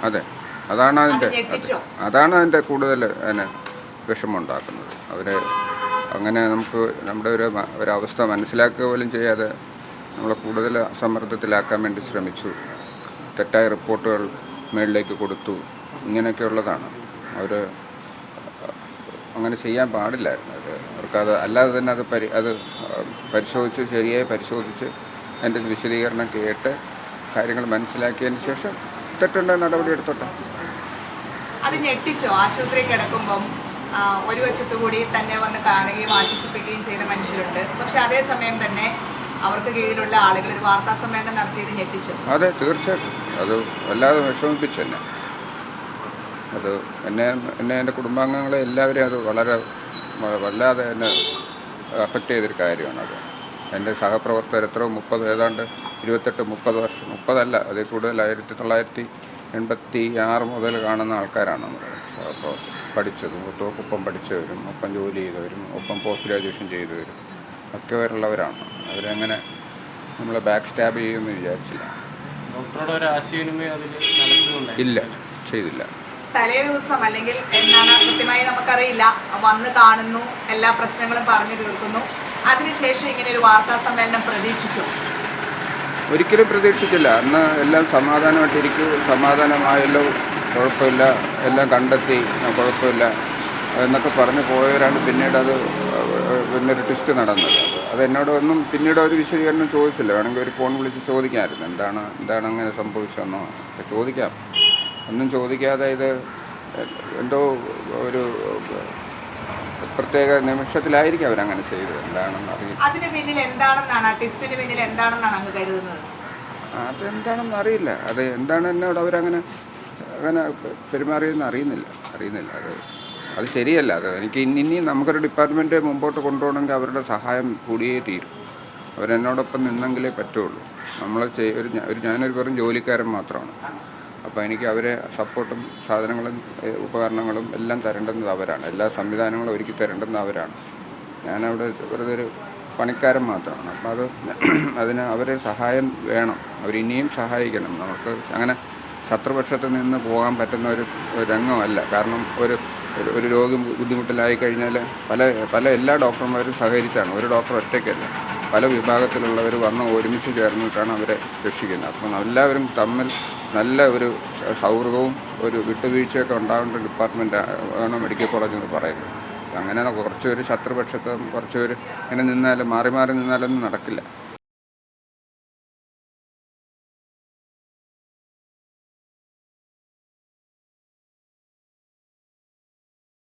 അതെ, അതാണ് അതിൻ്റെ കൂടുതൽ അതിന് വിഷമമുണ്ടാക്കുന്നത്. അവർ അങ്ങനെ നമുക്ക് നമ്മുടെ ഒരവസ്ഥ മനസ്സിലാക്കുക പോലും ചെയ്യാതെ നമ്മളെ കൂടുതൽ സമ്മർദ്ദത്തിലാക്കാൻ വേണ്ടി ശ്രമിച്ചു. തെറ്റായ റിപ്പോർട്ടുകൾ മേളിലേക്ക് കൊടുത്തു. ഇങ്ങനെയൊക്കെയുള്ളതാണ്. അവർ അങ്ങനെ ചെയ്യാൻ പാടില്ലായിരുന്നു. അവർക്കത് അല്ലാതെ തന്നെ അത് പരിശോധിച്ച് ശരിയായി പരിശോധിച്ച് അതിൻ്റെ വിശദീകരണം കേട്ട് കാര്യങ്ങൾ മനസ്സിലാക്കിയതിന് ശേഷം തെറ്റുണ്ടെങ്കിൽ നടപടി എടുത്തോട്ടെ. അത് ഞെട്ടിച്ചോ? ആശുപത്രി കിടക്കുമ്പം ഒരു വശത്തു കൂടി തന്നെ വന്ന് കാണുകയും ആശ്വസിപ്പിക്കുകയും ചെയ്ത മനുഷ്യരുണ്ട്. പക്ഷെ അതേസമയം തന്നെ അവർക്ക് കീഴിലുള്ള ആളുകൾ ഒരു വാർത്താ സമ്മേളനം നടത്തിയത് ഞെട്ടിച്ചു. അതെ, തീർച്ചയായിട്ടും അത് വല്ലാതെ വിഷമിപ്പിച്ചു എന്നെ. അത് എന്നെ എൻ്റെ കുടുംബാംഗങ്ങളെ എല്ലാവരെയും അത് വല്ലാതെ എന്നെ അഫക്റ്റ് ചെയ്തൊരു കാര്യമാണത്. എൻ്റെ സഹപ്രവർത്തകർ എത്രയോ 28-30 വർഷം, 30 അതിൽ കൂടുതൽ 1986 മുതൽ കാണുന്ന ആൾക്കാരാണ് നമ്മൾ. അപ്പോൾ പഠിച്ചതും ഒപ്പം പഠിച്ചവരും ഒപ്പം ജോലി ചെയ്തവരും ഒപ്പം പോസ്റ്റ് ഗ്രാജുവേഷൻ ചെയ്തവരും ഒക്കെ വരെയുള്ളവരാണ്. അവരങ്ങനെ നമ്മളെ ബാക്ക് സ്റ്റാബ് ചെയ്യുമെന്ന് വിചാരിച്ചില്ല. ഇല്ല, ചെയ്തില്ല. തലേ ദിവസം അല്ലെങ്കിൽ എന്നാണ് കൃത്യമായി നമുക്കറിയില്ല, വന്ന് കാണുന്നു, എല്ലാ പ്രശ്നങ്ങളും പറഞ്ഞു തീർക്കുന്നു. അതിനുശേഷം ഇങ്ങനെ ഒരു വാർത്താ സമ്മേളനം പ്രതീക്ഷിച്ചു? ഒരിക്കലും പ്രതീക്ഷിച്ചില്ല. അന്ന് എല്ലാം സമാധാനമായിട്ടിരിക്കും, സമാധാനമായല്ലോ, കുഴപ്പമില്ല, എല്ലാം കണ്ടെത്തി, കുഴപ്പമില്ല എന്നൊക്കെ പറഞ്ഞ് പോയവരാണ് പിന്നീട് പിന്നൊരു ട്വിസ്റ്റ് നടന്നത്. അത് എന്നോടൊന്നും പിന്നീട് ഒരു വിശദീകരണം ചോദിച്ചില്ല. വേണമെങ്കിൽ ഒരു ഫോൺ വിളിച്ച് ചോദിക്കാമായിരുന്നു, എന്താണ് അങ്ങനെ സംഭവിച്ചതെന്നോ ഒക്കെ ചോദിക്കാം. ഒന്നും ചോദിക്കാതെ ഇത് എന്തോ ഒരു പ്രത്യേക നിമിഷത്തിലായിരിക്കും അവരങ്ങനെ ചെയ്തത്. എന്താണെന്ന് അറിയില്ല. അതിന് പിന്നിൽ എന്താണെന്നാണ്, ട്വിസ്റ്റിന് പിന്നിൽ എന്താണെന്നാണ് അങ്ങ് കരുതുന്നത്? അതെന്താണെന്ന് അറിയില്ല. അത് എന്താണ് എന്നോട് അവരങ്ങനെ പെരുമാറിയെന്ന് അറിയുന്നില്ല. അത് ശരിയല്ല. അത് എനിക്ക് ഇനി നമുക്കൊരു ഡിപ്പാർട്ട്മെൻറ്റ് മുമ്പോട്ട് കൊണ്ടുപോകണമെങ്കിൽ അവരുടെ സഹായം കൂടിയേ തീരും. അവരെന്നോടൊപ്പം നിന്നെങ്കിലേ പറ്റുള്ളൂ. ഞാനൊരു വെറും ജോലിക്കാരൻ മാത്രമാണ്. അപ്പോൾ എനിക്ക് അവരെ സപ്പോർട്ടും സാധനങ്ങളും ഉപകരണങ്ങളും എല്ലാം തരേണ്ടുന്നത് അവരാണ്. എല്ലാ സംവിധാനങ്ങളും ഒരുക്കി തരേണ്ടുന്നത് അവരാണ്. ഞാനവിടെ വെറുതെ ഒരു പണിക്കാരൻ മാത്രമാണ്. അപ്പോൾ അതിന് അവരെ സഹായം വേണം. അവരിനിയും സഹായിക്കണം. നമുക്ക് അങ്ങനെ ശത്രുപക്ഷത്ത് നിന്ന് പോകാൻ പറ്റുന്ന ഒരു രംഗമല്ല. കാരണം ഒരു രോഗി ബുദ്ധിമുട്ടിലായി കഴിഞ്ഞാൽ എല്ലാ ഡോക്ടർമാരും സഹകരിച്ചാണ്. ഒരു ഡോക്ടർ ഒറ്റയ്ക്കല്ല, പല വിഭാഗത്തിലുള്ളവർ വന്ന് ഒരുമിച്ച് ചേർന്നിട്ടാണ് അവരെ രക്ഷിക്കുന്നത്. അപ്പം എല്ലാവരും തമ്മിൽ നല്ല ഒരു സൗഹൃദവും ഒരു വിട്ടുവീഴ്ചയൊക്കെ ഉണ്ടാവേണ്ട ഡിപ്പാർട്ട്മെൻ്റ് ആണ് മെഡിക്കൽ കോളേജ് എന്ന് പറയുന്നത്. അങ്ങനെ കുറച്ചൊരു ശത്രുപക്ഷത്തും കുറച്ചൊരു ഇങ്ങനെ മാറി നിന്നാലൊന്നും നടക്കില്ല.